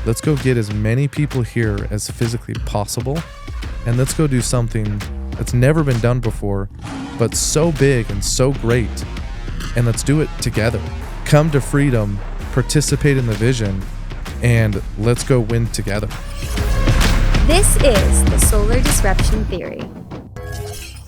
let's go get as many people here as physically possible, and let's go do something that's never been done before, but so big and so great, and let's do it together. Come to freedom, participate in the vision, and let's go win together. This is the Solar Disruption Theory.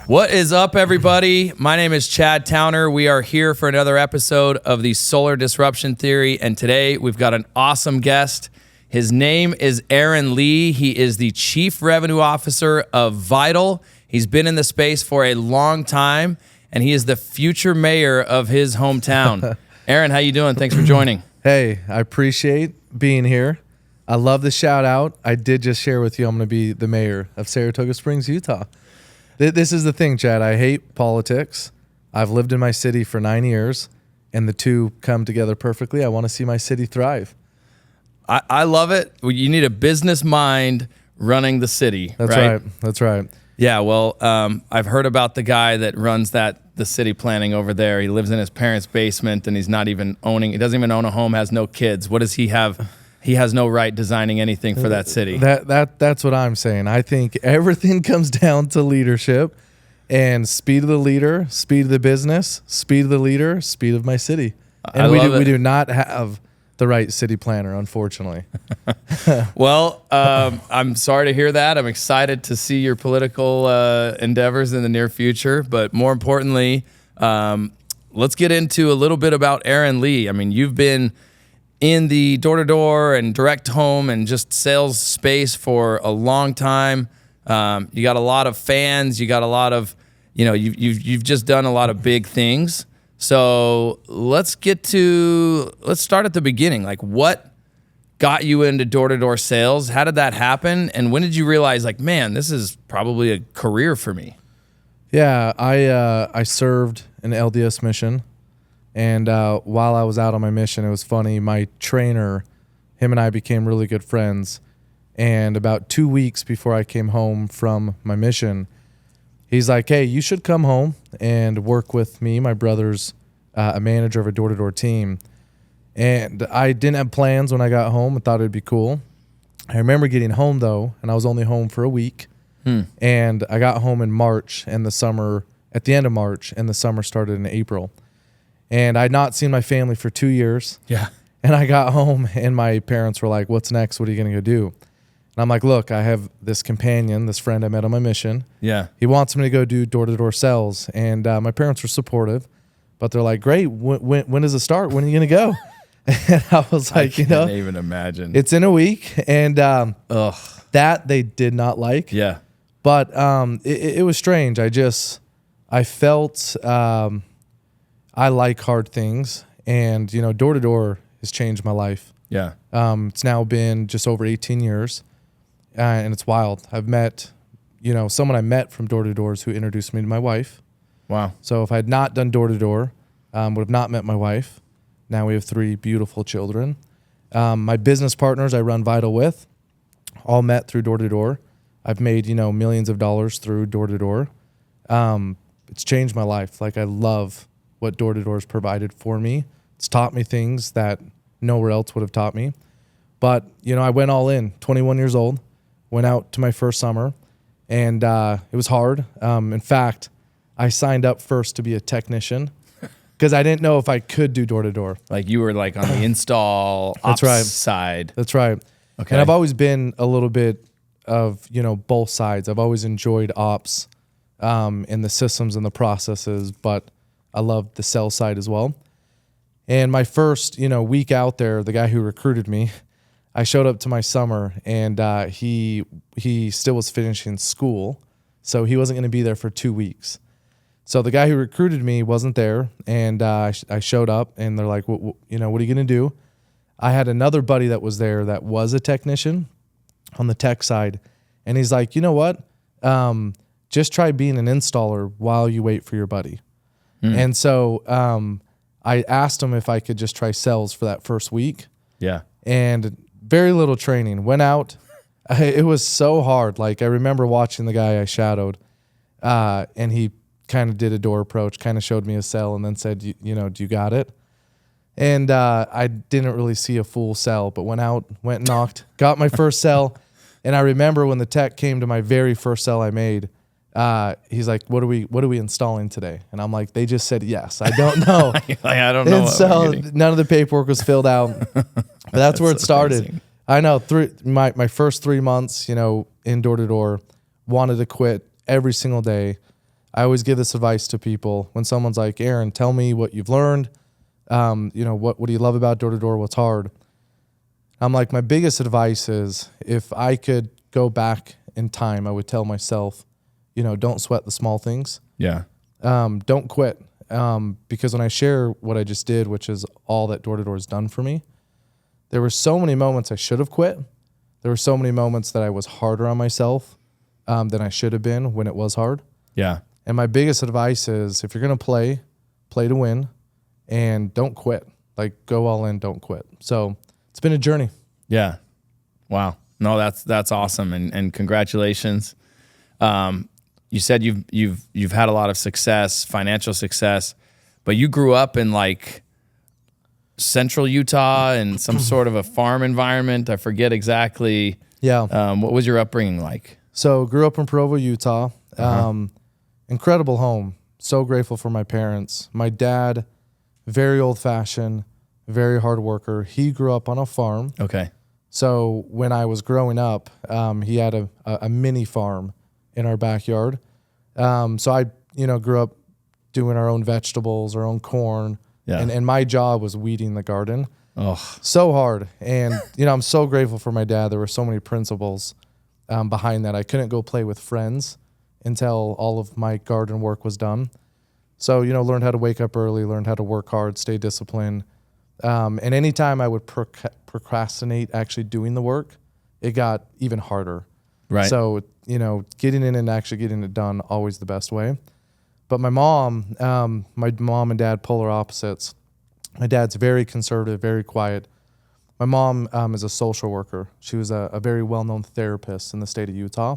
What is up, everybody? My name is Chad Towner. We are here for another episode of the Solar Disruption Theory, and today we've got an awesome guest. His name is Aaron Lee. He is the Chief Revenue Officer of VITL. He's been in the space for a long time, and he is the future mayor of his hometown. Aaron, how you doing? Thanks for joining. Hey, I appreciate being here. I love the shout out. I did just share with you I'm going to be the mayor of Saratoga Springs, Utah. This is the thing, Chad. I hate politics. I've lived in my city for 9 years, and the two come together perfectly. I want to see my city thrive. I love it. You need a business mind running the city. That's right. That's right. Yeah, well, I've heard about the guy that runs the city planning over there. He lives in his parents' basement, and he doesn't even own a home, has no kids. What does he have? He has no right designing anything for that city. That's what I'm saying. I think everything comes down to leadership and speed of the leader, speed of the business, speed of the leader, speed of my city. And we do not have the right city planner, unfortunately. Well, I'm sorry to hear that. I'm excited to see your political endeavors in the near future. But more importantly, let's get into a little bit about Aaron Lee. I mean, you've been in the door-to-door and direct home and just sales space for a long time. You got a lot of fans. You got a lot of, you've just done a lot of big things. So let's start at the beginning. Like, what got you into door-to-door sales? How did that happen? And when did you realize, like, man, this is probably a career for me? Yeah, I served an LDS mission. And while I was out on my mission, it was funny. My trainer, him and I became really good friends. And about 2 weeks before I came home from my mission, he's like, hey, you should come home and work with me. My brother's a manager of a door-to-door team. And I didn't have plans when I got home. I thought it'd be cool. I remember getting home, though, and I was only home for a week. And I got home in March, and at the end of March, and the summer started in April. And I'd not seen my family for 2 years. Yeah. And I got home, and my parents were like, what's next? What are you going to go do? And I'm like, look, I have this companion, this friend I met on my mission. Yeah. He wants me to go do door-to-door sales. And my parents were supportive, but they're like, great, when does it start? When are you going to go? And I was like, I can't even imagine. It's in a week. And that they did not like. Yeah. But it was strange. I felt... I like hard things, and door-to-door has changed my life. Yeah. It's now been just over 18 years, and it's wild. I've met, someone I met from door-to-doors who introduced me to my wife. Wow. So if I had not done door-to-door, would have not met my wife. Now we have 3 beautiful children. My business partners I run VITL with all met through door-to-door. I've made, millions of dollars through door-to-door. It's changed my life. Like, I love what door-to-door has provided for me. It's taught me things that nowhere else would have taught me. But, I went all in, 21 years old, went out to my first summer, and it was hard. In fact, I signed up first to be a technician because I didn't know if I could do door-to-door. Like, you were like on the install ops side. That's right. Okay. And I've always been a little bit of, both sides. I've always enjoyed ops and the systems and the processes, but I love the sales side as well. And my first, week out there, the guy who recruited me, I showed up to my summer, and he still was finishing school, so he wasn't going to be there for 2 weeks. So the guy who recruited me wasn't there, and I showed up, and they're like, what are you going to do? I had another buddy that was there that was a technician on the tech side, and he's like, you know what? Just try being an installer while you wait for your buddy. And so I asked him if I could just try sales for that first week. Yeah. And very little training. Went out. It was so hard. Like, I remember watching the guy I shadowed, and he kind of did a door approach, kind of showed me a sell, and then said, do you got it? And I didn't really see a full cell, but went and knocked, got my first cell. And I remember when the tech came to my very first cell I made, he's like, what are we installing today? And I'm like, they just said yes. I don't know. Like, I don't know. And so none of the paperwork was filled out. But that's where it started. Amazing. I know my first 3 months, in door to door, wanted to quit every single day. I always give this advice to people when someone's like, Aaron, tell me what you've learned. What do you love about door to door? What's hard? I'm like, my biggest advice is if I could go back in time, I would tell myself, don't sweat the small things. Yeah. Don't quit. Because when I share what I just did, which is all that door to door has done for me, there were so many moments I should have quit. There were so many moments that I was harder on myself than I should have been when it was hard. Yeah. And my biggest advice is if you're going to play to win, and don't quit. Like, go all in, don't quit. So it's been a journey. Yeah. Wow. No, that's awesome. And congratulations. You said you've had a lot of success, financial success, but you grew up in like central Utah in some sort of a farm environment. I forget exactly. Yeah. What was your upbringing like? So grew up in Provo, Utah. Incredible home. So grateful for my parents. My dad, very old fashioned, very hard worker. He grew up on a farm. Okay. So when I was growing up, he had a mini farm in our backyard. So I, grew up doing our own vegetables, our own corn. Yeah. And my job was weeding the garden. Oh, So hard. And, I'm so grateful for my dad. There were so many principles behind that. I couldn't go play with friends until all of my garden work was done. So, learned how to wake up early, learned how to work hard, stay disciplined. And anytime I would procrastinate actually doing the work, it got even harder. right. So, getting in and actually getting it done, always the best way. But my mom and dad, polar opposites. My dad's very conservative, very quiet. My mom is a social worker. She was a very well-known therapist in the state of Utah,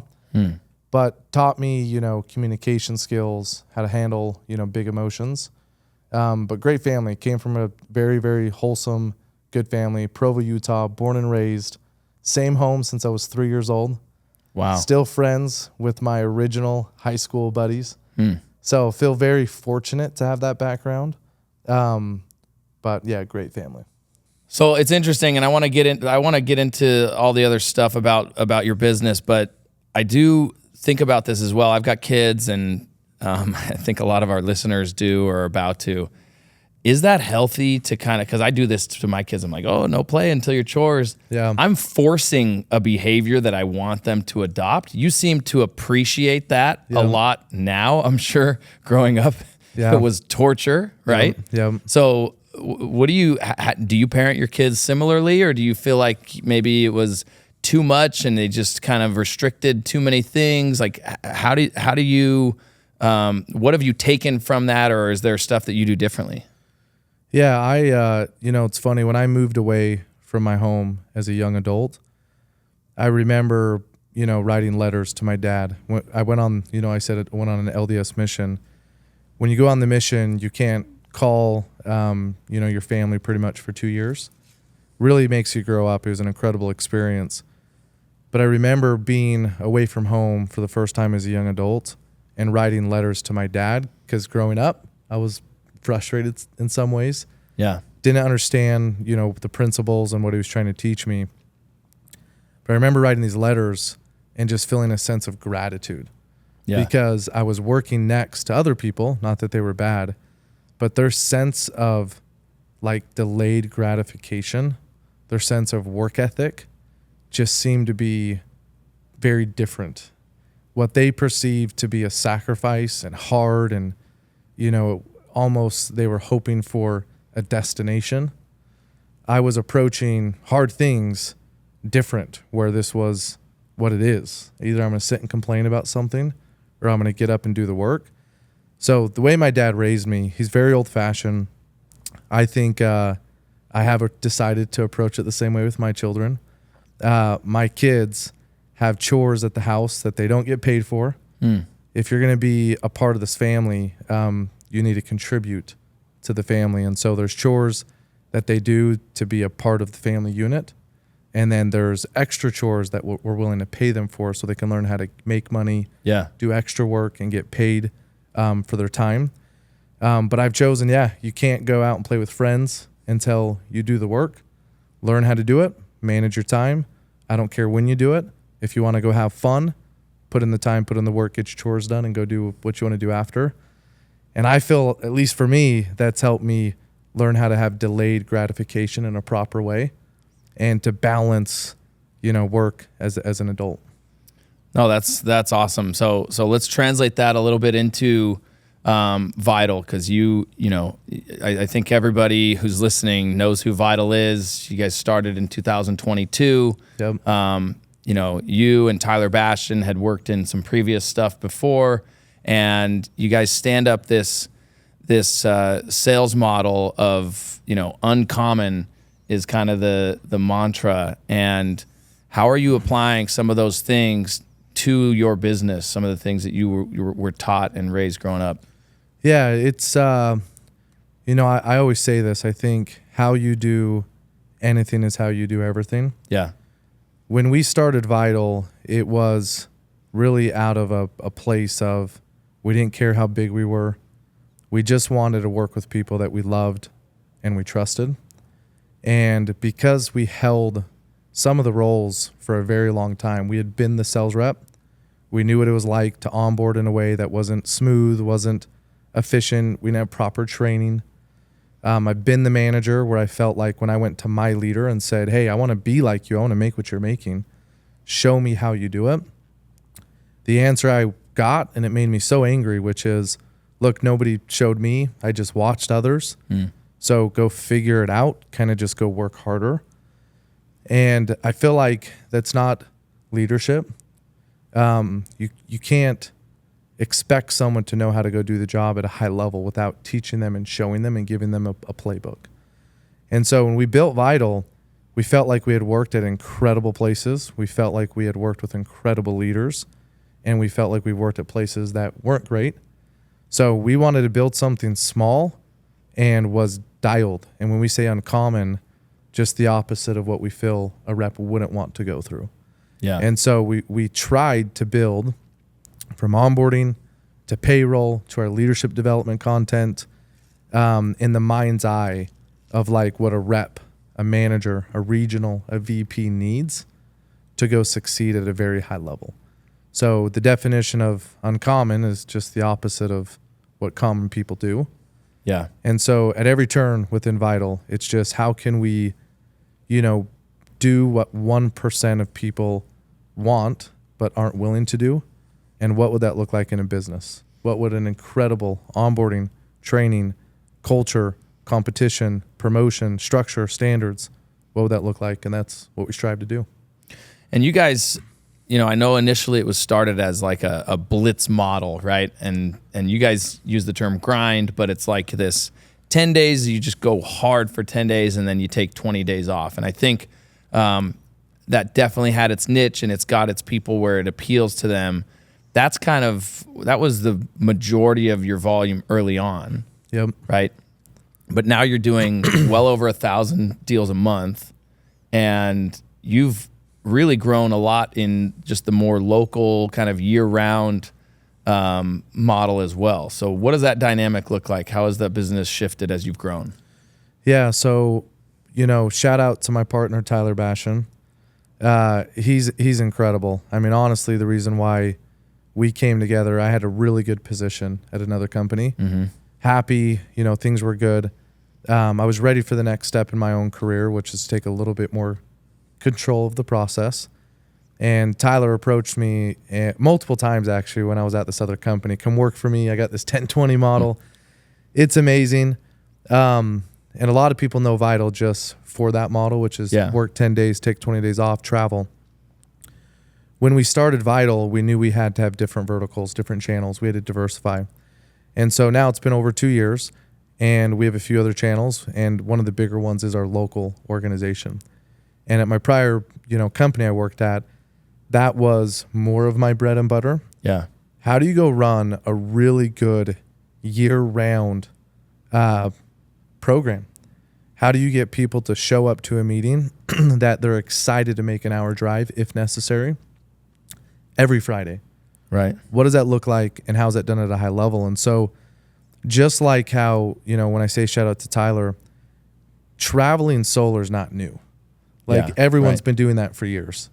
but taught me, communication skills, how to handle, big emotions. But great family. Came from a very, very wholesome, good family. Provo, Utah, born and raised. Same home since I was 3 years old. Wow. Still friends with my original high school buddies. So feel very fortunate to have that background. But yeah, great family. So it's interesting, and I want to get into all the other stuff about your business, but I do think about this as well. I've got kids, and I think a lot of our listeners do or are about to. Is that healthy to kind of, because I do this to my kids. I'm like, oh, no play until your chores. Yeah. I'm forcing a behavior that I want them to adopt. You seem to appreciate that a lot now. I'm sure growing up, it was torture, right? Yeah. So what do you parent your kids similarly, or do you feel like maybe it was too much and they just kind of restricted too many things? Like how do you what have you taken from that, or is there stuff that you do differently? Yeah, it's funny. When I moved away from my home as a young adult, I remember, writing letters to my dad. When I went on, I went on an LDS mission. When you go on the mission, you can't call, your family pretty much for 2 years. Really makes you grow up. It was an incredible experience. But I remember being away from home for the first time as a young adult and writing letters to my dad, because growing up, I was frustrated in some ways. Yeah. Didn't understand, the principles and what he was trying to teach me. But I remember writing these letters and just feeling a sense of gratitude. Yeah. Because I was working next to other people, not that they were bad, but their sense of like delayed gratification, their sense of work ethic just seemed to be very different. What they perceived to be a sacrifice and hard and, almost they were hoping for a destination. I was approaching hard things different, where this was what it is. Either I'm going to sit and complain about something, or I'm going to get up and do the work. So the way my dad raised me, he's very old fashioned. I think I have decided to approach it the same way with my children. My kids have chores at the house that they don't get paid for. If you're going to be a part of this family, you need to contribute to the family. And so there's chores that they do to be a part of the family unit. And then there's extra chores that we're willing to pay them for so they can learn how to make money, do extra work, and get paid for their time. But I've chosen, you can't go out and play with friends until you do the work. Learn how to do it, manage your time. I don't care when you do it. If you want to go have fun, put in the time, put in the work, get your chores done, and go do what you want to do after. And I feel, at least for me, that's helped me learn how to have delayed gratification in a proper way and to balance, work as an adult. No, that's awesome. So let's translate that a little bit into VITL, because I think everybody who's listening knows who VITL is. You guys started in 2022. Yep. You and Tyler Bastian had worked in some previous stuff before, and you guys stand up this sales model of uncommon is kind of the mantra. And how are you applying some of those things to your business? Some of the things that you were taught and raised growing up. Yeah, it's I always say this. I think how you do anything is how you do everything. Yeah. When we started VITL, it was really out of a place of we didn't care how big we were. We just wanted to work with people that we loved and we trusted. And because we held some of the roles for a very long time, we had been the sales rep. We knew what it was like to onboard in a way that wasn't smooth, wasn't efficient. We didn't have proper training. I've been the manager where I felt like when I went to my leader and said, hey, I want to be like you. I want to make what you're making. Show me how you do it. The answer I got, and it made me so angry, which is, look, nobody showed me. I just watched others. So go figure it out, kind of just go work harder. And I feel like that's not leadership. You can't expect someone to know how to go do the job at a high level without teaching them and showing them and giving them a playbook. And so when we built VITL, we felt like we had worked at incredible places. We felt like we had worked with incredible leaders, and we felt like we worked at places that weren't great. So we wanted to build something small and was dialed. And when we say uncommon, just the opposite of what we feel a rep wouldn't want to go through. Yeah. And so we tried to build from onboarding to payroll to our leadership development content in the mind's eye of like what a rep, a manager, a regional, a VP needs to go succeed at a very high level. So the definition of uncommon is just the opposite of what common people do. Yeah. And so at every turn within VITL, it's just how can we, do what 1% of people want but aren't willing to do? And what would that look like in a business? What would an incredible onboarding, training, culture, competition, promotion, structure, standards, what would that look like? And that's what we strive to do. And you guys, I know initially it was started as like a blitz model, right? And you guys use the term grind, but it's like this 10 days, you just go hard for 10 days and then you take 20 days off. And I think that definitely had its niche and it's got its people where it appeals to them. That was the majority of your volume early on. Yep. Right. But now you're doing well over 1,000 deals a month, and you've really grown a lot in just the more local kind of year-round model as well. So what does that dynamic look like? How has that business shifted as you've grown? Yeah. So, shout out to my partner, Tyler Bastian. He's incredible. I mean, honestly, the reason why we came together, I had a really good position at another company. Mm-hmm. Happy, things were good. I was ready for the next step in my own career, which is to take a little bit more control of the process. And Tyler approached me multiple times, actually, when I was at this other company. Come work for me. I got this 10-20 model. Mm-hmm. It's amazing. And a lot of people know VITL just for that model, which is work 10 days, take 20 days off, travel. When we started VITL, we knew we had to have different verticals, different channels. We had to diversify. And so now it's been over 2 years, and we have a few other channels, and one of the bigger ones is our local organization. And at my prior, company I worked at, that was more of my bread and butter. Yeah. How do you go run a really good year-round program? How do you get people to show up to a meeting that they're excited to make an hour drive if necessary every Friday? Right. What does that look like, and how's that done at a high level? And so just like how, when I say shout out to Tyler, traveling solar is not new. Like everyone's been doing that for years.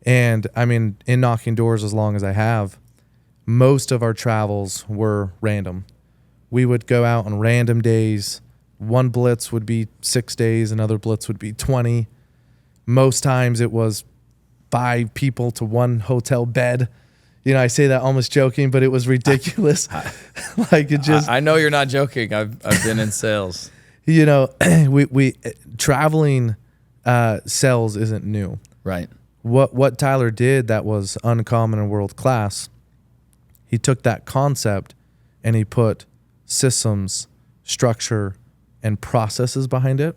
And I mean, in knocking doors as long as I have, most of our travels were random. We would go out on random days. One blitz would be 6 days, another blitz would be 20. Most times it was 5 people to one hotel bed. I say that almost joking, but it was ridiculous. Like it just. I know you're not joking. I've been in sales. We traveling sales isn't new. Right. What Tyler did that was uncommon and world class, he took that concept and he put systems, structure, and processes behind it,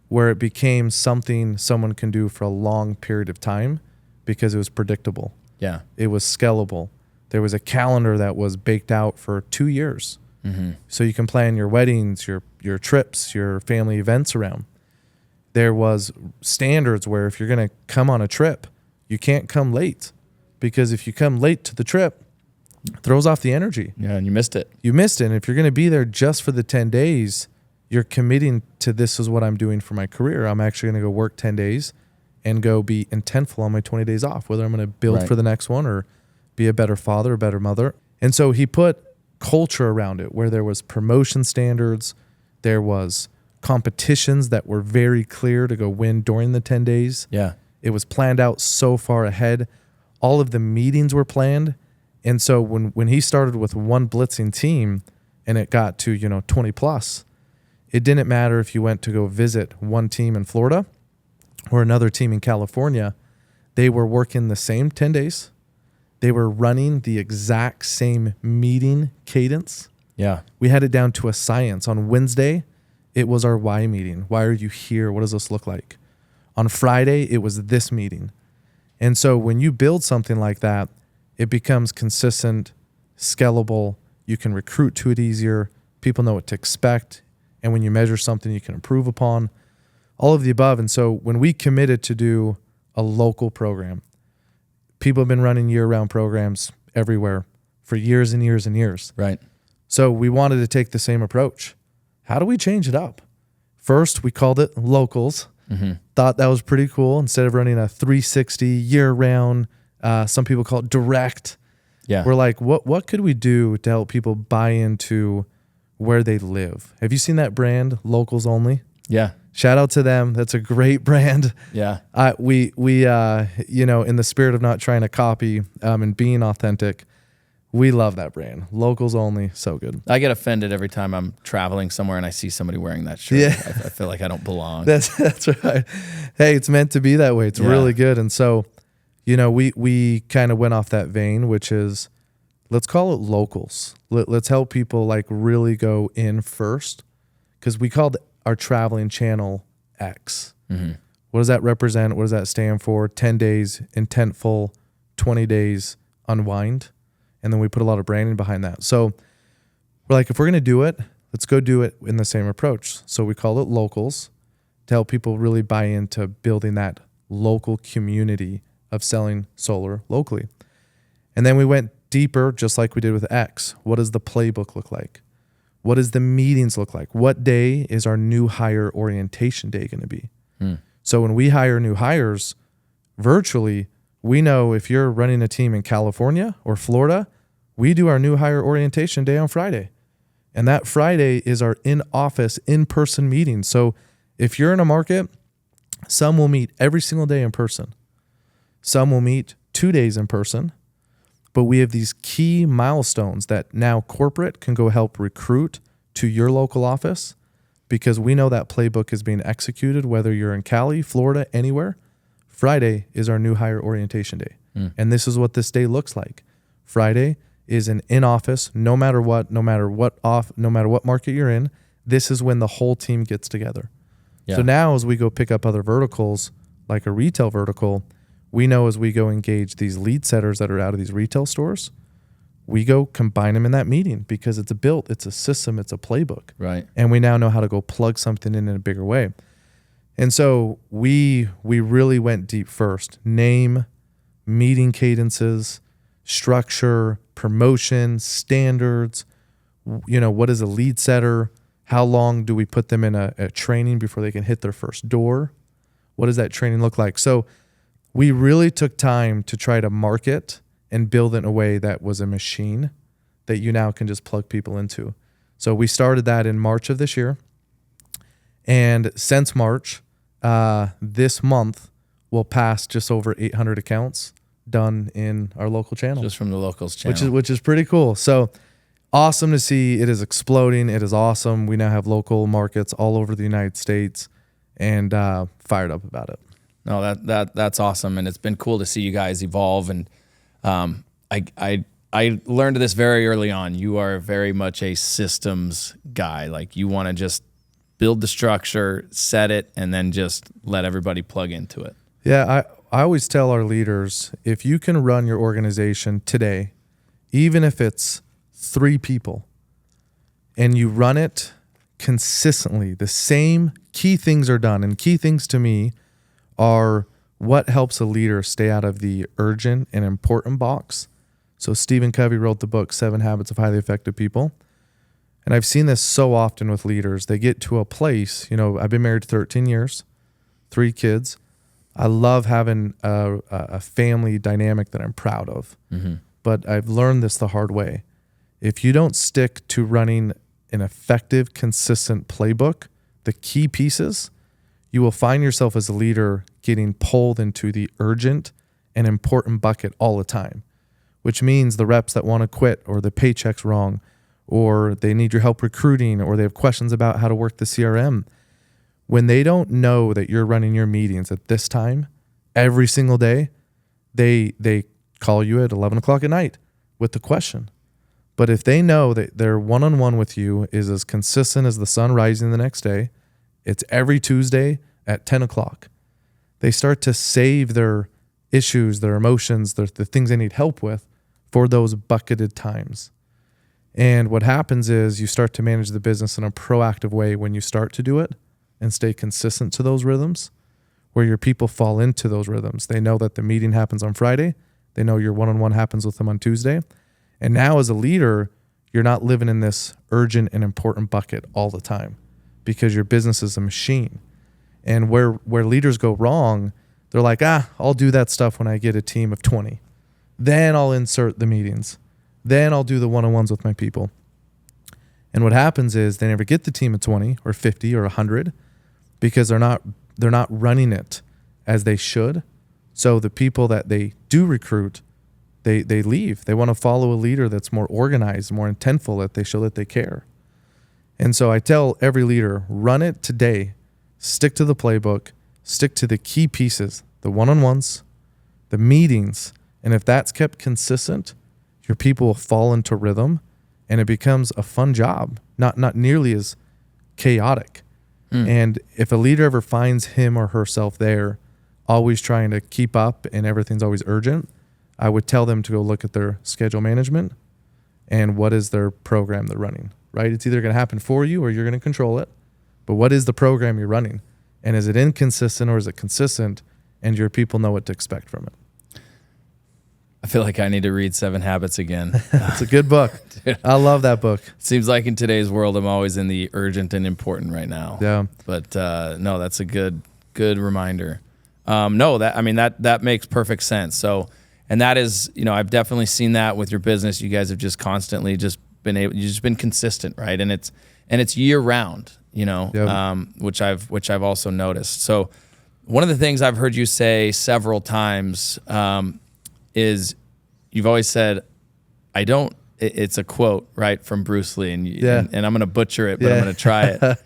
where it became something someone can do for a long period of time because it was predictable. Yeah. It was scalable. There was a calendar that was baked out for 2 years. Mm-hmm. So you can plan your weddings, your trips, your family events around. There was standards where if you're going to come on a trip, you can't come late, because if you come late to the trip, it throws off the energy. Yeah, and you missed it. You missed it. And if you're going to be there just for the 10 days, you're committing to this is what I'm doing for my career. I'm actually going to go work 10 days and go be intentful on my 20 days off, whether I'm going to build for the next one or be a better father, a better mother. And so he put culture around it where there was promotion standards, there was competitions that were very clear to go win during the 10 days. Yeah. It was planned out so far ahead. All of the meetings were planned. And so when he started with one blitzing team and it got to, 20 plus, it didn't matter if you went to go visit one team in Florida or another team in California. They were working the same 10 days. They were running the exact same meeting cadence. Yeah. We had it down to a science. On Wednesday, it was our why meeting. Why are you here? What does this look like? On Friday, it was this meeting. And so when you build something like that, it becomes consistent, scalable. You can recruit to it easier. People know what to expect. And when you measure something, you can improve upon. All of the above. And so when we committed to do a local program, people have been running year-round programs everywhere for years and years and years. Right. So we wanted to take the same approach. How do we change it up? First, we called it locals. Mm-hmm. Thought that was pretty cool. Instead of running a 360 year-round, some people call it direct. Yeah. We're like, what could we do to help people buy into where they live? Have you seen that brand, Locals Only? Yeah. Shout out to them. That's a great brand. Yeah. We in the spirit of not trying to copy and being authentic, we love that brand. Locals Only, so good. I get offended every time I'm traveling somewhere and I see somebody wearing that shirt. Yeah. I feel like I don't belong. That's right. Hey, it's meant to be that way. It's really good. And so, we kind of went off that vein, which is, let's call it locals. Let's help people like really go in first, because we called our traveling channel X. Mm-hmm. What does that represent? What does that stand for? 10 days intentful, 20 days unwind. And then we put a lot of branding behind that. So we're like, if we're going to do it, let's go do it in the same approach. So we call it locals to help people really buy into building that local community of selling solar locally. And then we went deeper, just like we did with X. What does the playbook look like? What does the meetings look like? What day is our new hire orientation day going to be? So when we hire new hires virtually, we know if you're running a team in California or Florida, we do our new hire orientation day on Friday. And that Friday is our in-office, in-person meeting. So if you're in a market, some will meet every single day in person. Some will meet 2 days in person. But we have these key milestones that now corporate can go help recruit to your local office, because we know that playbook is being executed, whether you're in Cali, Florida, anywhere. Friday is our new hire orientation day. And this is what this day looks like. Friday is an in-office, no matter what market you're in, this is when the whole team gets together. Yeah. So now as we go pick up other verticals, like a retail vertical, we know as we go engage these lead setters that are out of these retail stores, we go combine them in that meeting because it's a system, it's a playbook. Right. And we now know how to go plug something in a bigger way. And so we really went deep first. Name, meeting cadences, structure, promotion, standards, what is a lead setter? How long do we put them in a training before they can hit their first door? What does that training look like? So we really took time to try to market and build it in a way that was a machine that you now can just plug people into. So we started that in March of this year. And since March, this month, we'll pass just over 800 accounts done in our local channel. Just from the locals channel. Which is pretty cool. So awesome to see. It is exploding. It is awesome. We now have local markets all over the United States and fired up about it. No, that's awesome. And it's been cool to see you guys evolve. And I learned this very early on. You are very much a systems guy. Like you want to just build the structure, set it, and then just let everybody plug into it. Yeah, I always tell our leaders, if you can run your organization today, even if it's 3 people, and you run it consistently, the same key things are done. And key things to me are what helps a leader stay out of the urgent and important box. So Stephen Covey wrote the book, 7 Habits of Highly Effective People. And I've seen this so often with leaders. They get to a place, I've been married 13 years, 3 kids. I love having a family dynamic that I'm proud of. Mm-hmm. But I've learned this the hard way. If you don't stick to running an effective, consistent playbook, the key pieces, you will find yourself as a leader getting pulled into the urgent and important bucket all the time, which means the reps that want to quit or the paycheck's wrong or they need your help recruiting or they have questions about how to work the CRM. When they don't know that you're running your meetings at this time every single day, they call you at 11 o'clock at night with the question. But if they know that their one-on-one with you is as consistent as the sun rising the next day, it's every Tuesday at 10 o'clock. They start to save their issues, their emotions, the things they need help with for those bucketed times. And what happens is you start to manage the business in a proactive way when you start to do it and stay consistent to those rhythms, where your people fall into those rhythms. They know that the meeting happens on Friday. They know your one-on-one happens with them on Tuesday. And now as a leader, you're not living in this urgent and important bucket all the time because your business is a machine. And where leaders go wrong, they're like, I'll do that stuff when I get a team of 20. Then I'll insert the meetings. Then I'll do the one-on-ones with my people. And what happens is they never get the team of 20 or 50 or 100 because they're not running it as they should. So the people that they do recruit, they leave. They want to follow a leader that's more organized, more intentful, that they show that they care. And so I tell every leader, run it today. Stick to the playbook. Stick to the key pieces, the one-on-ones, the meetings. And if that's kept consistent, your people will fall into rhythm and it becomes a fun job, not nearly as chaotic. And if a leader ever finds him or herself there, always trying to keep up and everything's always urgent, I would tell them to go look at their schedule management and what is their program they're running, right? It's either going to happen for you or you're going to control it. But what is the program you're running? And is it inconsistent or is it consistent? And your people know what to expect from it. I feel like I need to read 7 Habits again. It's a good book. Dude, I love that book. It seems like in today's world, I'm always in the urgent and important right now. Yeah. But no, that's a good reminder. That makes perfect sense. So, and that is, I've definitely seen that with your business. You guys have just constantly you've just been consistent, right? And it's year round, yep. Which I've also noticed. So one of the things I've heard you say several times, is you've always said, it's a quote, right, from Bruce Lee, and I'm going to butcher it, but I'm going to try it.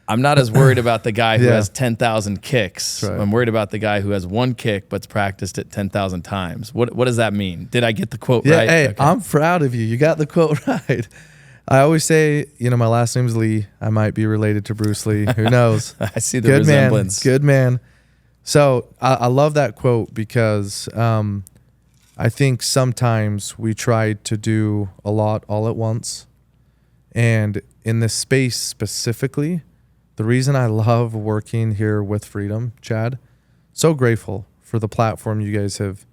I'm not as worried about the guy who has 10,000 kicks. Right. I'm worried about the guy who has 1 kick but's practiced it 10,000 times. What does that mean? Did I get the quote right? Hey, okay. I'm proud of you. You got the quote right. I always say, my last name's Lee. I might be related to Bruce Lee. Who knows? I see the resemblance. Good man. So I love that quote because I think sometimes we try to do a lot all at once. And in this space specifically, the reason I love working here with Freedom, Chad, so grateful for the platform you guys have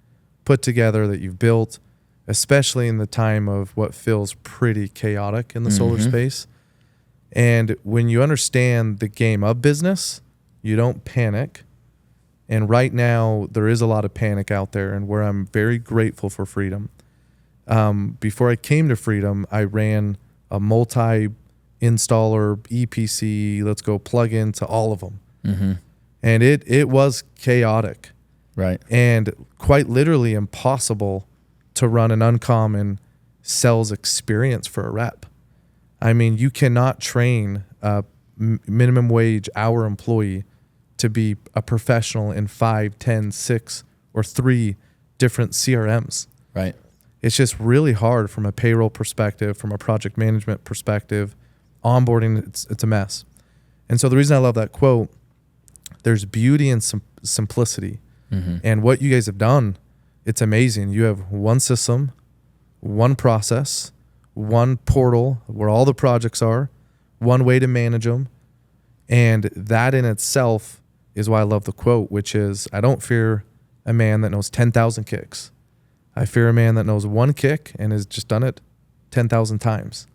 put together, that you've built, especially in the time of what feels pretty chaotic in the solar space. And when you understand the game of business, you don't panic. And right now, there is a lot of panic out there, and where I'm very grateful for Freedom. Before I came to Freedom, I ran a multi-installer EPC, let's go plug into all of them. And it was chaotic. Right. And quite literally impossible to run an uncommon sales experience for a rep. I mean, you cannot train a minimum wage hour employee to be a professional in 5, 10, 6, or 3 different CRMs. Right. It's just really hard from a payroll perspective, from a project management perspective. Onboarding, it's a mess. And so the reason I love that quote, there's beauty in simplicity. And what you guys have done, it's amazing. You have one system, one process, one portal where all the projects are, one way to manage them. And that in itself is why I love the quote, which is, I don't fear a man that knows 10,000 kicks. I fear a man that knows one kick and has just done it 10,000 times.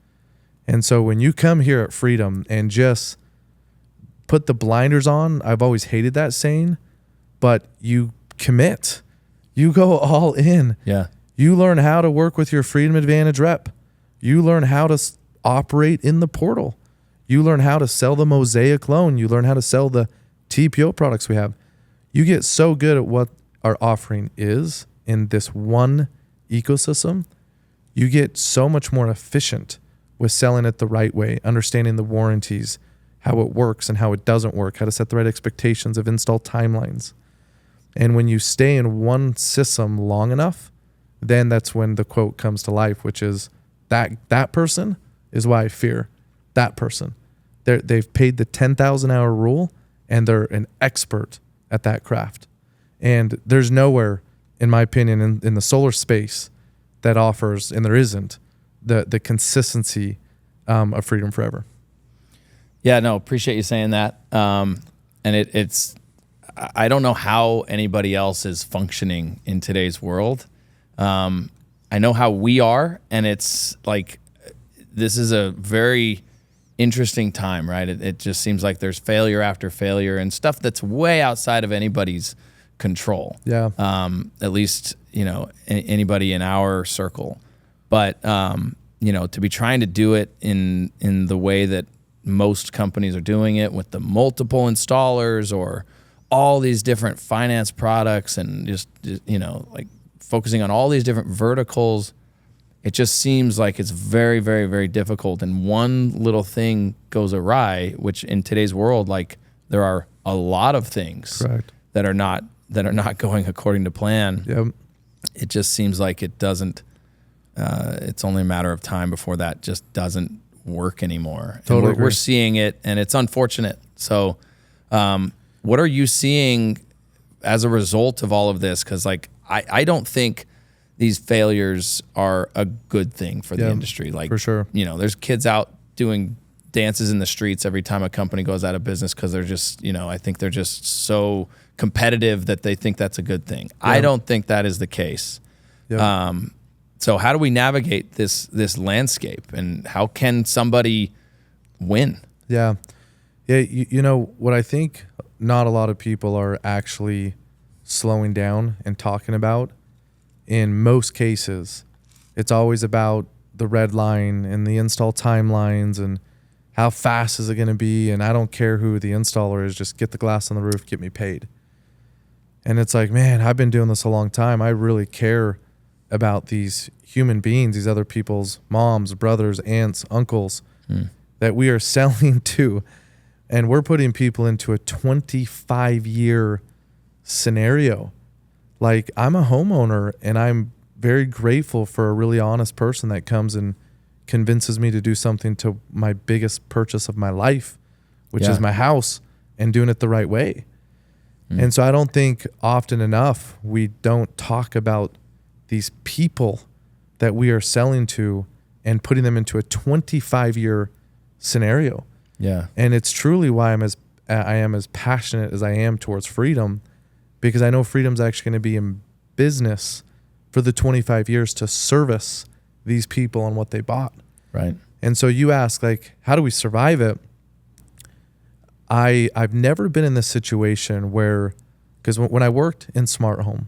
And so when you come here at Freedom and just put the blinders on, I've always hated that saying, but you commit. You go all in. Yeah. You learn how to work with your Freedom Advantage rep. You learn how to operate in the portal. You learn how to sell the Mosaic loan. You learn how to sell the TPO products we have. You get so good at what our offering is in this one ecosystem. You get so much more efficient with selling it the right way, understanding the warranties, how it works and how it doesn't work, how to set the right expectations of install timelines. And when you stay in one system long enough, then that's when the quote comes to life, which is that person is why I fear that person. They've paid the 10,000 hour rule and they're an expert at that craft. And there's nowhere, in my opinion, in the solar space that offers, and there isn't, the consistency of Freedom Forever. Yeah, no, appreciate you saying that. And it's, I don't know how anybody else is functioning in today's world. I know how we are, and it's like, this is a very interesting time, right? It just seems like there's failure after failure and stuff that's way outside of anybody's control. Yeah. At least, anybody in our circle. But, to be trying to do it in the way that most companies are doing it, with the multiple installers or all these different finance products, and just like focusing on all these different verticals, it just seems like it's very, very, very difficult. And one little thing goes awry, which in today's world, like, there are a lot of things Correct. that are not going according to plan. Yep. It just seems like it doesn't. It's only a matter of time before that just doesn't work anymore. Totally And we're seeing it, and it's unfortunate. So, what are you seeing as a result of all of this? Because, like, I don't think these failures are a good thing for the industry. Like, for sure. There's kids out doing dances in the streets every time a company goes out of business because they're just, I think they're just so competitive that they think that's a good thing. Yeah. I don't think that is the case. Yeah. So how do we navigate this landscape, and how can somebody win? Yeah. Yeah. What I think not a lot of people are actually slowing down and talking about, in most cases, it's always about the red line and the install timelines and how fast is it going to be, and I don't care who the installer is, just get the glass on the roof, get me paid. And it's like, man, I've been doing this a long time. I really care about these human beings, these other people's moms, brothers, aunts, uncles that we are selling to. And we're putting people into a 25-year scenario. Like, I'm a homeowner, and I'm very grateful for a really honest person that comes and convinces me to do something to my biggest purchase of my life, which is my house, and doing it the right way. And so I don't think often enough we don't talk about these people that we are selling to and putting them into a 25-year scenario. Yeah. And it's truly why I am as passionate as I am towards freedom, because I know freedom's actually going to be in business for the 25 years to service these people on what they bought. Right. And so you ask, like, how do we survive it? I've never been in this situation where, because when I worked in Smart Home,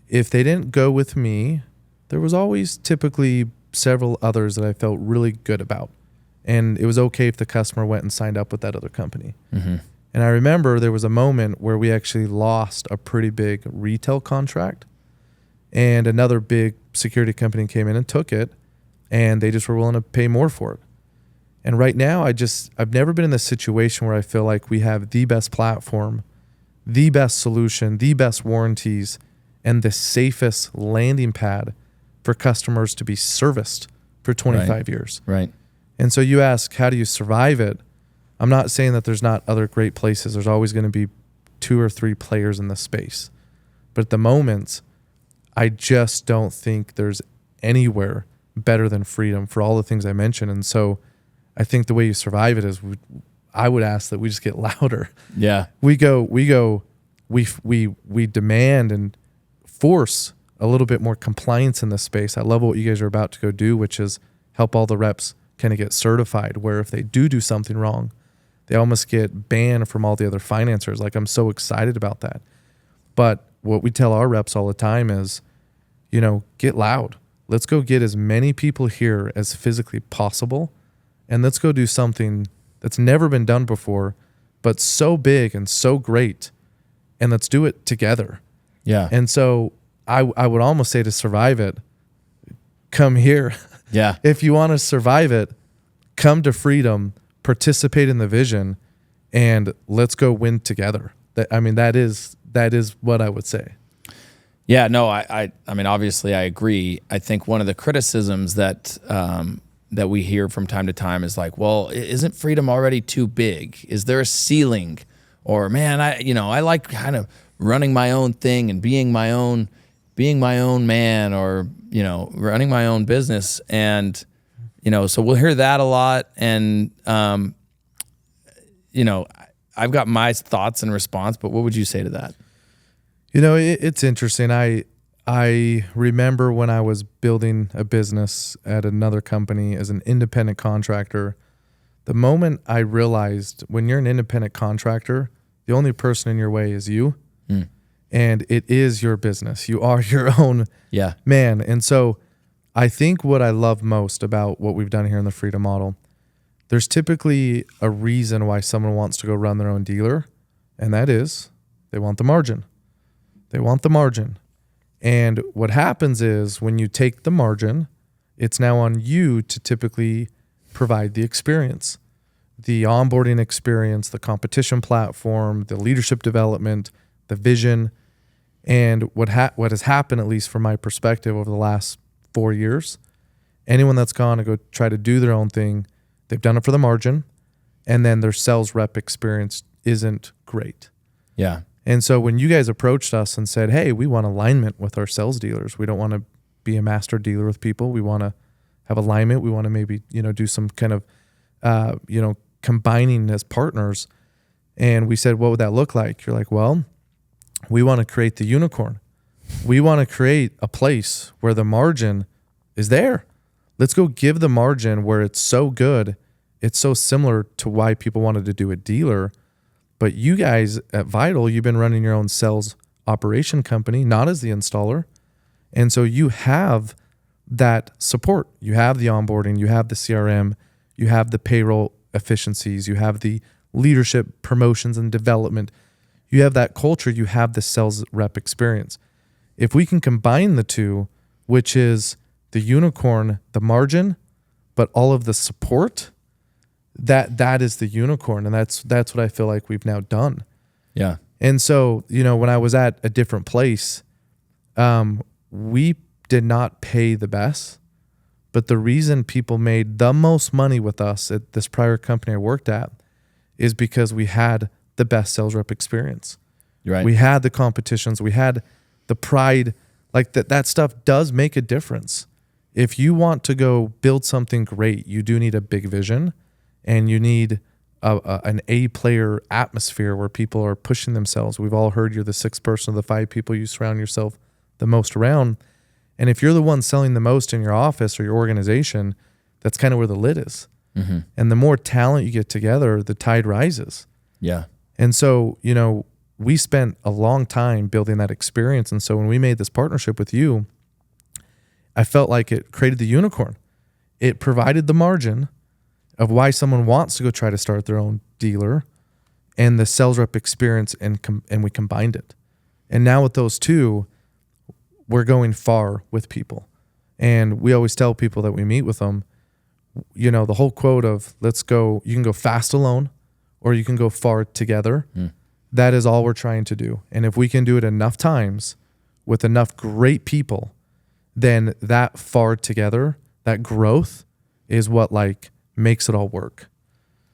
if they didn't go with me, there was always typically several others that I felt really good about. And it was okay if the customer went and signed up with that other company. Mm-hmm. And I remember there was a moment where we actually lost a pretty big retail contract, and another big security company came in and took it, and they just were willing to pay more for it. And right now, I've never been in this situation where I feel like we have the best platform, the best solution, the best warranties, and the safest landing pad for customers to be serviced for 25 years. Right. And so you ask, how do you survive it? I'm not saying that there's not other great places. There's always going to be 2 or 3 players in the space. But at the moment, I just don't think there's anywhere better than freedom for all the things I mentioned. And so I think the way you survive it is I would ask that we just get louder. Yeah. We demand and force a little bit more compliance in this space. I love what you guys are about to go do, which is help all the reps kind of get certified, where if they do something wrong, they almost get banned from all the other financiers. Like, I'm so excited about that. But what we tell our reps all the time is, get loud. Let's go get as many people here as physically possible, and let's go do something that's never been done before, but so big and so great, and let's do it together. Yeah. And so I would almost say, to survive it, come here. Yeah. If you want to survive it, come to freedom, participate in the vision, and let's go win together. That is what I would say. Yeah, no, I mean, obviously I agree. I think one of the criticisms that we hear from time to time is like, well, isn't freedom already too big? Is there a ceiling? Or, man, I like kind of running my own thing and being my own man, or, running my own business. And, so we'll hear that a lot. And, I've got my thoughts in response, but what would you say to that? It's interesting. I remember when I was building a business at another company as an independent contractor, the moment I realized when you're an independent contractor, the only person in your way is you. Mm. And it is your business. You are your own man. And so I think what I love most about what we've done here in the Freedom Model, there's typically a reason why someone wants to go run their own dealer, and that is they want the margin. They want the margin. And what happens is when you take the margin, it's now on you to typically provide the experience, the onboarding experience, the competition platform, the leadership development, the vision. And what has happened, at least from my perspective over the last 4 years, anyone that's gone to go try to do their own thing, they've done it for the margin, and then their sales rep experience isn't great. Yeah. And so when you guys approached us and said, hey, we want alignment with our sales dealers. We don't want to be a master dealer with people. We want to have alignment. We want to maybe, do some kind of, combining as partners. And we said, what would that look like? You're like, well, we want to create the unicorn. We want to create a place where the margin is there. Let's go give the margin where it's so good. It's so similar to why people wanted to do a dealer. But you guys at VITL, you've been running your own sales operation company, not as the installer. And so you have that support. You have the onboarding, you have the CRM, you have the payroll efficiencies, you have the leadership promotions and development. You have that culture, you have the sales rep experience. If we can combine the two, which is the unicorn, the margin, but all of the support, that is the unicorn. And that's what I feel like we've now done. Yeah. And so, when I was at a different place, we did not pay the best, but the reason people made the most money with us at this prior company I worked at is because we had the best sales rep experience. Right. We had the competitions. We had the pride Like that stuff does make a difference. If you want to go build something great, you do need a big vision, and you need an A player atmosphere where people are pushing themselves. We've all heard you're the 6th person of the 5 people you surround yourself the most around. And if you're the one selling the most in your office or your organization, that's kind of where the lid is. Mm-hmm. And the more talent you get together, the tide rises. Yeah. And so, we spent a long time building that experience. And so when we made this partnership with you, I felt like it created the unicorn. It provided the margin of why someone wants to go try to start their own dealer, and the sales rep experience, and we combined it. And now with those two, we're going far with people. And we always tell people that we meet with them, the whole quote of you can go fast alone or you can go far together. That is all we're trying to do. And if we can do it enough times with enough great people, then that far together, that growth is what makes it all work.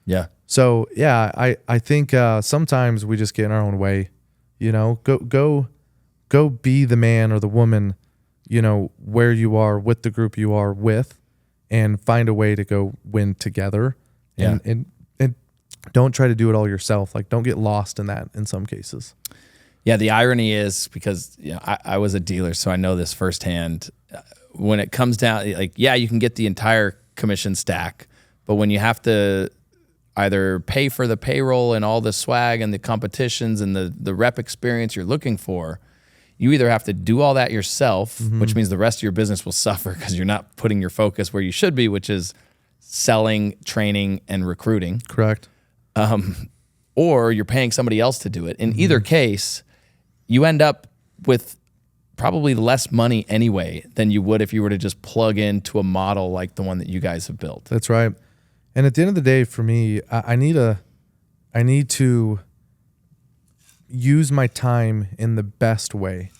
Yeah. So yeah, I think sometimes we just get in our own way. Go be the man or the woman, where you are with the group you are with, and find a way to go win together. Yeah. And don't try to do it all yourself. Don't get lost in that in some cases. Yeah. The irony is, because I was a dealer, so I know this firsthand. When it comes down, you can get the entire commission stack, but when you have to either pay for the payroll and all the swag and the competitions and the rep experience you're looking for, you either have to do all that yourself, which means the rest of your business will suffer because you're not putting your focus where you should be, which is selling, training, and recruiting. Correct. Or you're paying somebody else to do it. In either case, you end up with probably less money anyway than you would if you were to just plug into a model like the one that you guys have built. That's right. And at the end of the day, for me, I need to use my time in the best way.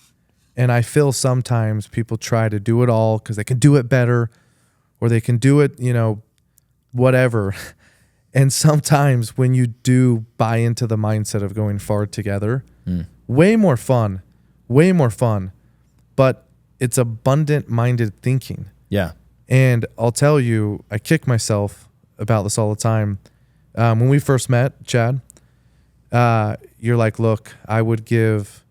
And I feel sometimes people try to do it all because they can do it better, or they can do it, whatever. And sometimes when you do buy into the mindset of going far together, way more fun, but it's abundant-minded thinking. Yeah. And I'll tell you, I kick myself about this all the time. When we first met, Chad, you're like, look, I would give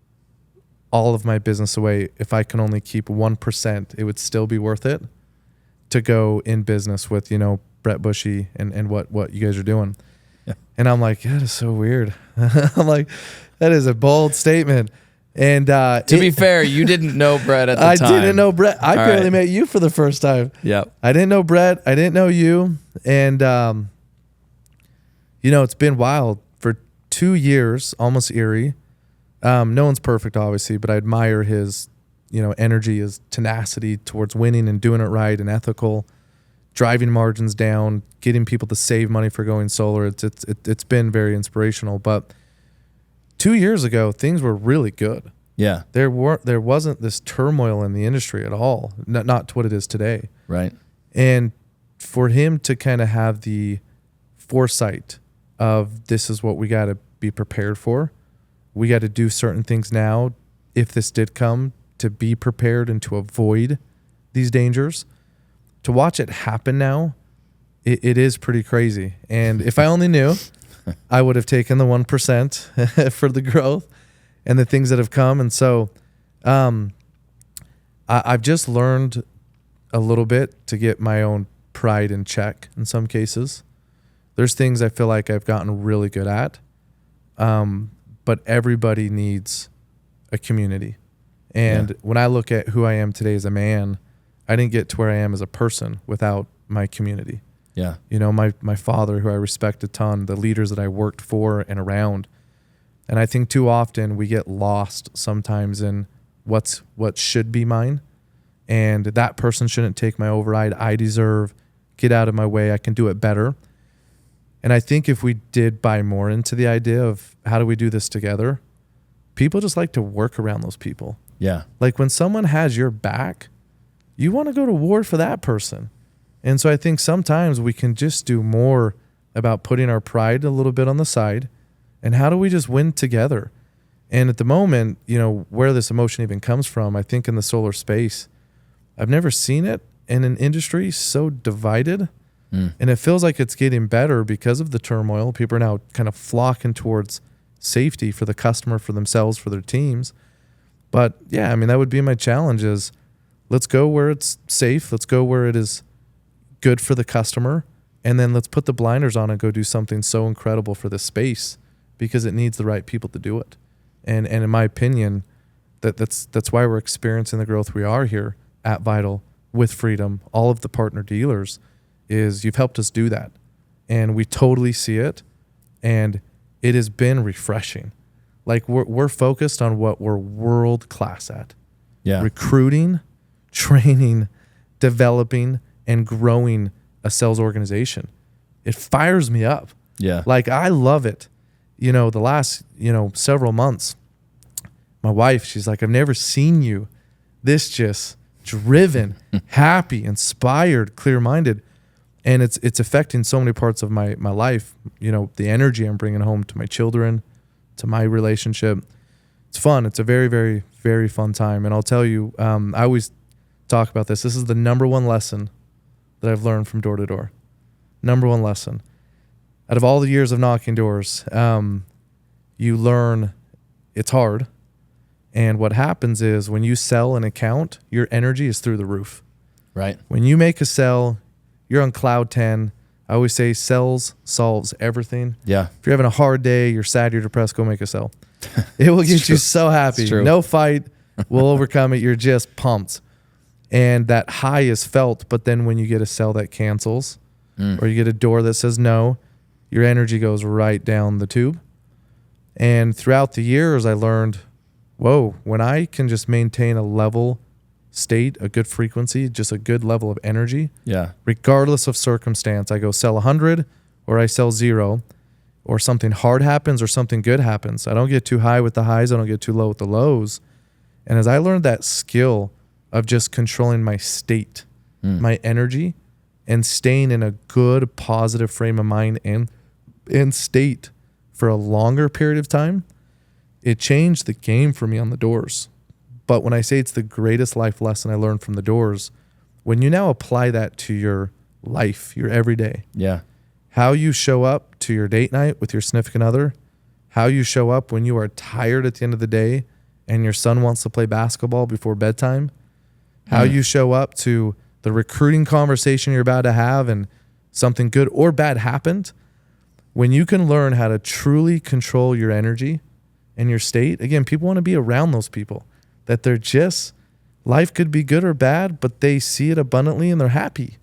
all of my business away if I can only keep 1%. It would still be worth it to go in business with, Brett Bushy and what you guys are doing. Yeah. And I'm like, that is so weird. I'm like, that is a bold statement. And to be fair, you didn't know Brett at the time. I didn't know Brett. I barely met you for the first time. Yeah. I didn't know Brett. I didn't know you. And, it's been wild. For 2 years, almost eerie. No one's perfect, obviously, but I admire his, energy, his tenacity towards winning and doing it right and ethical, driving margins down, getting people to save money for going solar. It's been very inspirational. But 2 years ago, things were really good. Yeah. There wasn't this turmoil in the industry at all, not to what it is today. Right. And for him to kind of have the foresight of, this is what we got to be prepared for. We got to do certain things now, if this did come, to be prepared and to avoid these dangers. To watch it happen now, it is pretty crazy. And if I only knew, I would have taken the 1% for the growth and the things that have come. And so I've just learned a little bit to get my own pride in check in some cases. There's things I feel like I've gotten really good at, but everybody needs a community. And when I look at who I am today as a man, I didn't get to where I am as a person without my community. Yeah. My father, who I respect a ton, the leaders that I worked for and around. And I think too often we get lost sometimes in what should be mine. And that person shouldn't take my override. I deserve, get out of my way. I can do it better. And I think if we did buy more into the idea of how do we do this together, people just like to work around those people. Yeah. Like when someone has your back, you want to go to war for that person. And so I think sometimes we can just do more about putting our pride a little bit on the side and how do we just win together. And at the moment, where this emotion even comes from, I think in the solar space, I've never seen it in an industry so divided. And it feels like it's getting better because of the turmoil. People are now kind of flocking towards safety for the customer, for themselves, for their teams. But yeah, I mean, that would be my challenge is let's go where it's safe. Let's go where it is good for the customer. And then let's put the blinders on and go do something so incredible for this space because it needs the right people to do it. And in my opinion, that's why we're experiencing the growth we are here at VITL with Freedom. All of the partner dealers is you've helped us do that. And we totally see it. And it has been refreshing. Like we're focused on what we're world class at. Yeah. Recruiting, training, developing, and growing a sales organization. It fires me up. Yeah. Like I love it. The last, several months, my wife, she's like, I've never seen you this just driven, happy, inspired, clear-minded. And it's affecting so many parts of my life. The energy I'm bringing home to my children, to my relationship. It's fun. It's a very, very, very fun time. And I'll tell you, I always talk about this. This is the number one lesson that I've learned from door to door. Number one lesson. Out of all the years of knocking doors, you learn it's hard. And what happens is when you sell an account, your energy is through the roof. Right. When you make a sell, you're on cloud 10. I always say sales solves everything. Yeah. If you're having a hard day, you're sad, you're depressed, go make a sell. It will get you so happy. No fight will overcome it. You're just pumped. And that high is felt. But then when you get a sell that cancels or you get a door that says no, your energy goes right down the tube. And throughout the years, I learned, whoa, when I can just maintain a level state, a good frequency, just a good level of energy, regardless of circumstance, I go sell 100 or I sell 0 or something hard happens or something good happens. I don't get too high with the highs. I don't get too low with the lows. And as I learned that skill of just controlling my state, my energy, and staying in a good, positive frame of mind and state for a longer period of time, it changed the game for me on the doors. But when I say it's the greatest life lesson I learned from the doors, when you now apply that to your life, your everyday, how you show up to your date night with your significant other, how you show up when you are tired at the end of the day and your son wants to play basketball before bedtime, how you show up to the recruiting conversation you're about to have and something good or bad happened, when you can learn how to truly control your energy and your state, again, people want to be around those people that they're just, life could be good or bad, but they see it abundantly and they're happy.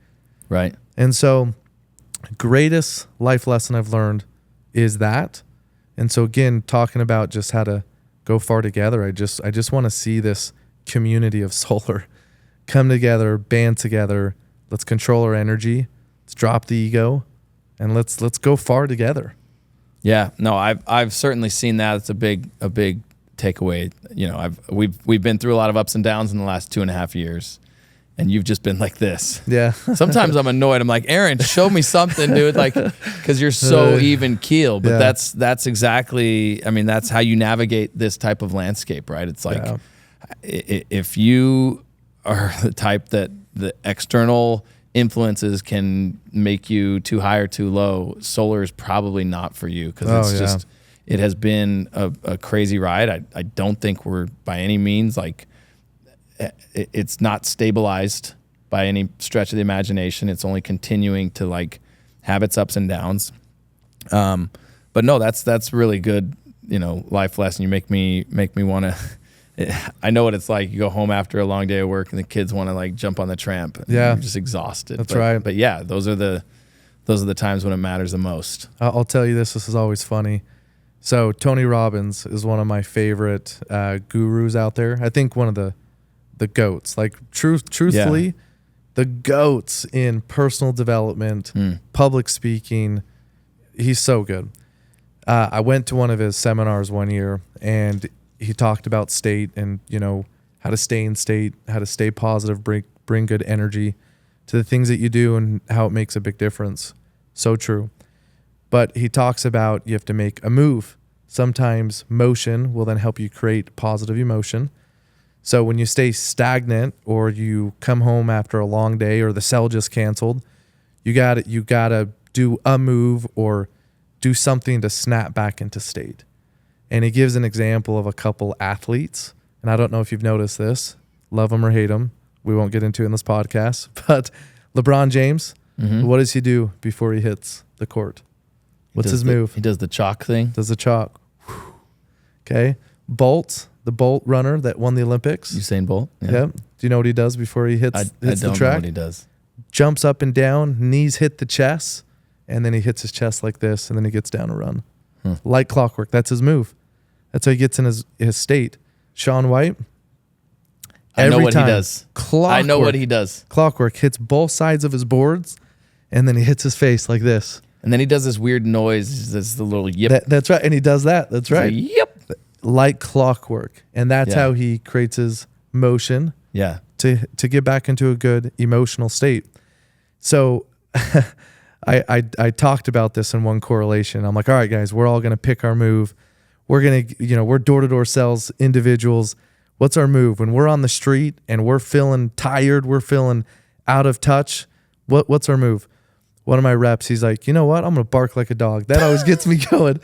Right. And so greatest life lesson I've learned is that. And so again, talking about just how to go far together, I just want to see this community of solar come together, band together. Let's control our energy. Let's drop the ego and let's go far together. Yeah, no, I've certainly seen that. It's a big takeaway. We've been through a lot of ups and downs in the last 2.5 years, and you've just been like this. Yeah. Sometimes I'm annoyed. I'm like, Aaron, show me something, dude. Like, because you're so even keel. But that's exactly. I mean, that's how you navigate this type of landscape, right? It's like if you are the type that the external influences can make you too high or too low, solar is probably not for you because it has been a crazy ride. I don't think we're by any means like it's not stabilized by any stretch of the imagination. It's only continuing to like have its ups and downs. But no, that's really good, life lesson. You make me want to. I know what it's like. You go home after a long day of work, and the kids want to like jump on the tramp. And you're just exhausted. That's right. But yeah, those are the times when it matters the most. I'll tell you this. This is always funny. So Tony Robbins is one of my favorite gurus out there. I think one of the goats. Like truthfully, the goats in personal development, public speaking. He's so good. I went to one of his seminars one year, and he talked about state and, how to stay in state, how to stay positive, bring good energy to the things that you do and how it makes a big difference. So true. But he talks about you have to make a move sometimes motion will then help you create positive emotion. So when you stay stagnant or you come home after a long day or the cell just canceled, you gotta do a move or do something to snap back into state. And he gives an example of a couple athletes. And I don't know if you've noticed this, love them or hate them. We won't get into it in this podcast, but LeBron James, what does he do before he hits the court? What's his move? He does the chalk thing. Does the chalk. Okay. Bolt, the Bolt runner that won the Olympics. Usain Bolt. Yeah. Do you know what he does before he hits the track? I don't know what he does. Jumps up and down, knees hit the chest, and then he hits his chest like this, and then he gets down to run. Like clockwork. That's his move. That's how he gets in his state. Shaun White. I know what he does. Clockwork. I know what he does. Clockwork hits both sides of his boards, and then he hits his face like this. And then he does this weird noise. This the little yip. That's right. And he does that. That's right. Yep. Like clockwork. And that's how he creates his motion to get back into a good emotional state. So I talked about this in one correlation. I'm like, all right, guys, we're all going to pick our move. We're going to, we're door-to-door sales individuals. What's our move? When we're on the street and we're feeling tired, we're feeling out of touch, what's our move? One of my reps, he's like, you know what? I'm going to bark like a dog. That always gets me going.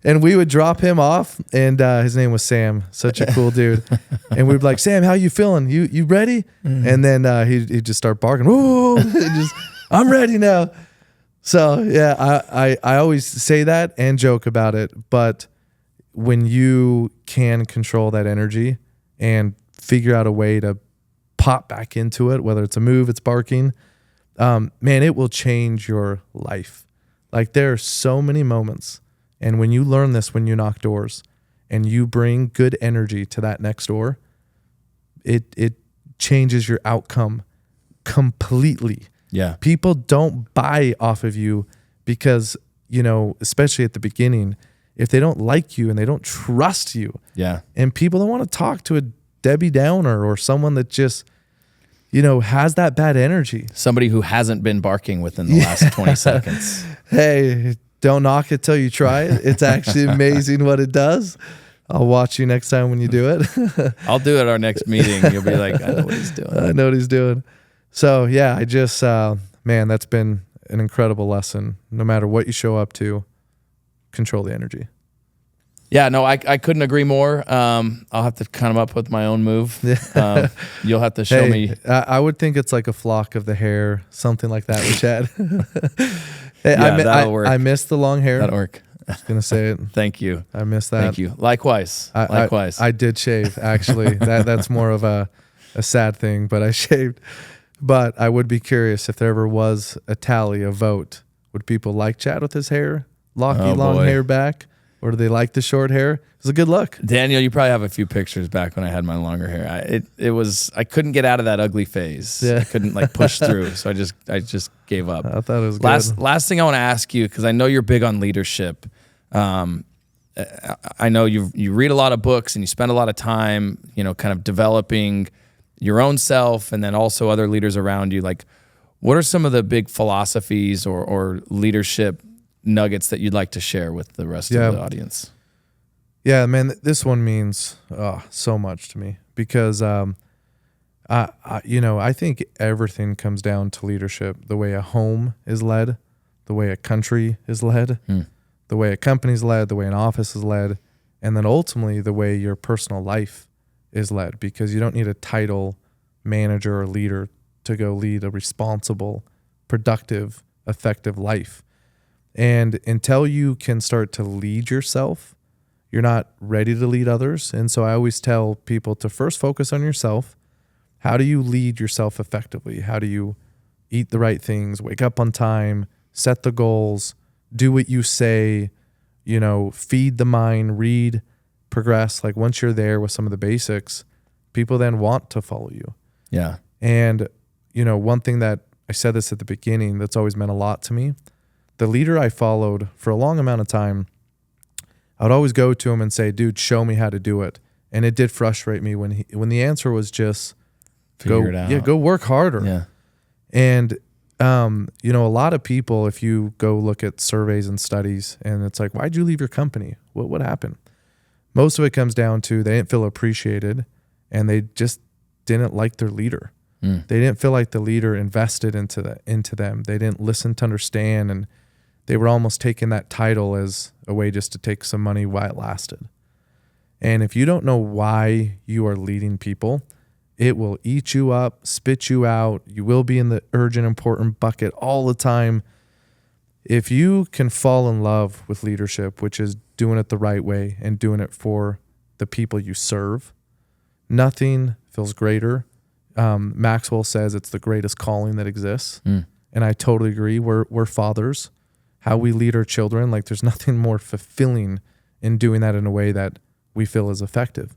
And we would drop him off, and his name was Sam, such a cool dude. And we'd be like, Sam, how you feeling? You ready? And then he'd just start barking. Whoa! I'm ready now. So, yeah, I always say that and joke about it. But when you can control that energy and figure out a way to pop back into it, whether it's a move, it's barking, man, it will change your life. Like, there are so many moments. And when you learn this, when you knock doors and you bring good energy to that next door, it changes your outcome completely. Yeah. People don't buy off of you because, especially at the beginning, if they don't like you and they don't trust you. Yeah. And people don't want to talk to a Debbie Downer or someone that just, has that bad energy. Somebody who hasn't been barking within the last 20 seconds. Hey, don't knock it till you try it. It's actually amazing what it does. I'll watch you next time when you do it. I'll do it at our next meeting. You'll be like, I know what he's doing. I know what he's doing. So, yeah, I just, man, that's been an incredible lesson. No matter what you show up to, control the energy. Yeah, no, I couldn't agree more. I'll have to come up with my own move. You'll have to show me. I would think it's like a flock of the hair, something like that with Chad. Hey, that'll work. I missed the long hair. That'll work. I was going to say it. Thank you. I missed that. Thank you. Likewise. Likewise. I did shave, actually. That's more of a sad thing, but I shaved. But I would be curious if there ever was a tally, a vote. Would people like Chad with his hair? Long hair back? Or do they like the short hair? It was a good look. Daniel, you probably have a few pictures back when I had my longer hair. I couldn't get out of that ugly phase. Yeah. I couldn't push through, so I just gave up. I thought it was good. Last thing I want to ask you, because I know you're big on leadership. I know you read a lot of books and you spend a lot of time, kind of developing your own self and then also other leaders around you. Like, what are some of the big philosophies or leadership nuggets that you'd like to share with the rest of the audience? Yeah, man, this one means so much to me because, I think everything comes down to leadership. The way a home is led, the way a country is led, the way a company is led, the way an office is led, and then ultimately the way your personal life is led, because you don't need a title, manager, or leader to go lead a responsible, productive, effective life. And until you can start to lead yourself, you're not ready to lead others. And so I always tell people to first focus on yourself. How do you lead yourself effectively? How do you eat the right things, wake up on time, set the goals, do what you say, feed the mind, read, progress. Like, once you're there with some of the basics, people then want to follow you. Yeah. And, one thing that I said this at the beginning that's always meant a lot to me, the leader I followed for a long amount of time, I would always go to him and say, dude, show me how to do it. And it did frustrate me when the answer was just figure it out. Yeah, go work harder. Yeah. And you know, a lot of people, if you go look at surveys and studies and it's like, why'd you leave your company? What happened? Most of it comes down to they didn't feel appreciated and they just didn't like their leader. They didn't feel like the leader invested into them. They didn't listen to understand, and they were almost taking that title as a way just to take some money while it lasted. And if you don't know why you are leading people, it will eat you up, spit you out. You will be in the urgent, important bucket all the time. If you can fall in love with leadership, which is doing it the right way and doing it for the people you serve, nothing feels greater. Maxwell says it's the greatest calling that exists. And I totally agree. We're fathers. How we lead our children, like there's nothing more fulfilling in doing that in a way that we feel is effective.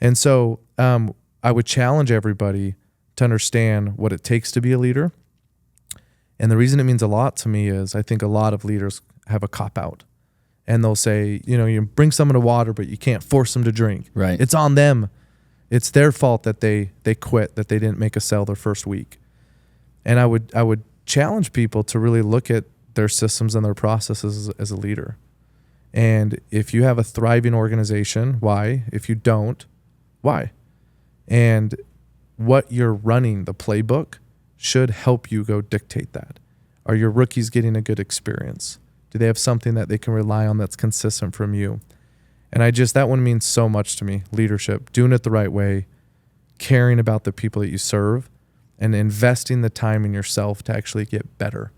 And so I would challenge everybody to understand what it takes to be a leader. And the reason it means a lot to me is I think a lot of leaders have a cop-out. And they'll say, you know, you bring someone to water, but you can't force them to drink. Right. It's on them. It's their fault that they quit, that they didn't make a sale their first week. And I would challenge people to really look at their systems and their processes as a leader. And if you have a thriving organization, why? If you don't, why? And what you're running, the playbook, should help you go dictate that. Are your rookies getting a good experience? Do they have something that they can rely on that's consistent from you? And that one means so much to me. Leadership, doing it the right way, caring about the people that you serve, and investing the time in yourself to actually get better.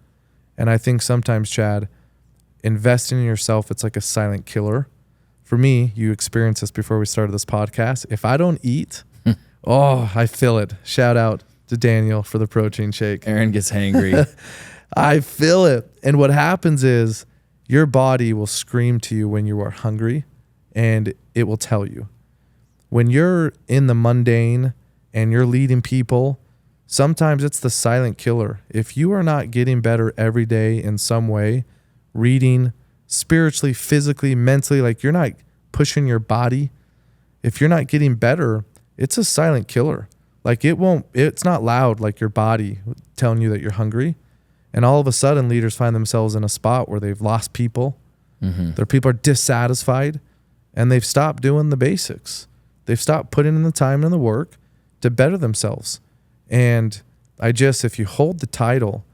And I think sometimes, Chad, investing in yourself, it's like a silent killer. For me, you experienced this before we started this podcast. If I don't eat, I feel it. Shout out to Daniel for the protein shake. Aaron gets hangry. I feel it. And what happens is your body will scream to you when you are hungry, and it will tell you. When you're in the mundane and you're leading people, sometimes it's the silent killer. If you are not getting better every day in some way, reading, spiritually, physically, mentally, like you're not pushing your body, if you're not getting better, it's a silent killer. Like it's not loud like your body telling you that you're hungry. And all of a sudden, leaders find themselves in a spot where they've lost people. Their people are dissatisfied, and they've stopped doing the basics. They've stopped putting in the time and the work to better themselves. And if you hold the title,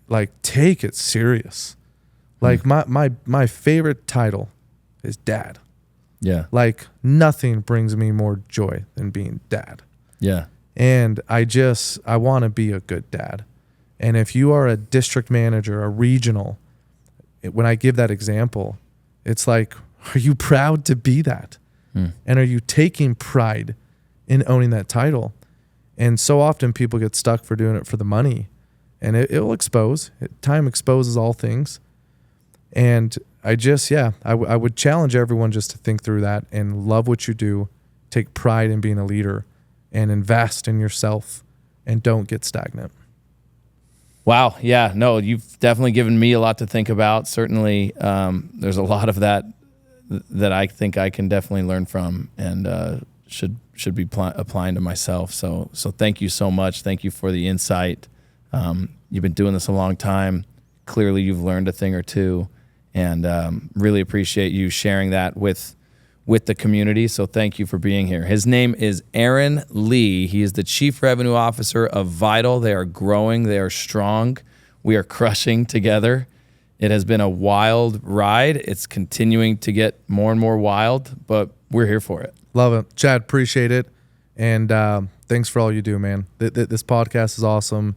like take it serious. Like my favorite title is dad. Yeah. Like nothing brings me more joy than being dad. Yeah. And I want to be a good dad. And if you are a district manager, a regional, when I give that example, it's like, are you proud to be that? And are you taking pride in owning that title? And so often people get stuck for doing it for the money, and it'll expose. Time exposes all things. And I would challenge everyone just to think through that and love what you do, take pride in being a leader, and invest in yourself, and don't get stagnant. Wow. Yeah. No, you've definitely given me a lot to think about. Certainly, there's a lot of that I think I can definitely learn from and should be applying to myself. So thank you so much. Thank you for the insight. You've been doing this a long time. Clearly, you've learned a thing or two, and really appreciate you sharing that with the community. So thank you for being here. His name is Aaron Lee. He is the Chief Revenue Officer of VITL. They are growing. They are strong. We are crushing together. It has been a wild ride. It's continuing to get more and more wild, but we're here for it. Love it. Chad, appreciate it. And thanks for all you do, man. This podcast is awesome.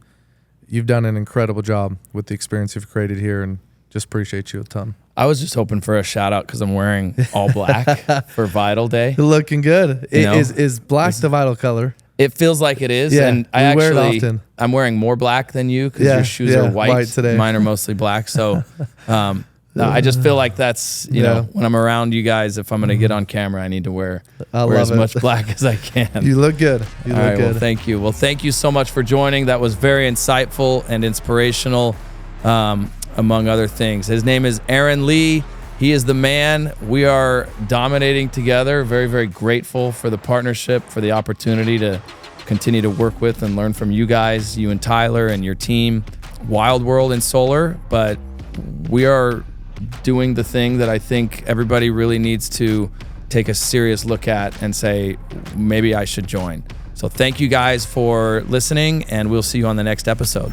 You've done an incredible job with the experience you've created here, and just appreciate you a ton. I was just hoping for a shout out because I'm wearing all black for VITL Day. Looking good. Is black the VITL color? It feels like it is. Yeah, and I'm wearing more black than you because your shoes are white today. Mine are mostly black. So I just feel like that's, when I'm around you guys, if I'm going to get on camera, I need to wear as much black as I can. You look good. You look good. Well, thank you. Well, thank you so much for joining. That was very insightful and inspirational, among other things. His name is Aaron Lee. He is the man. We are dominating together. Very, very grateful for the partnership, for the opportunity to continue to work with and learn from you guys, you and Tyler and your team. Wild world in solar, but we are doing the thing that I think everybody really needs to take a serious look at and say, maybe I should join. So thank you guys for listening, and we'll see you on the next episode.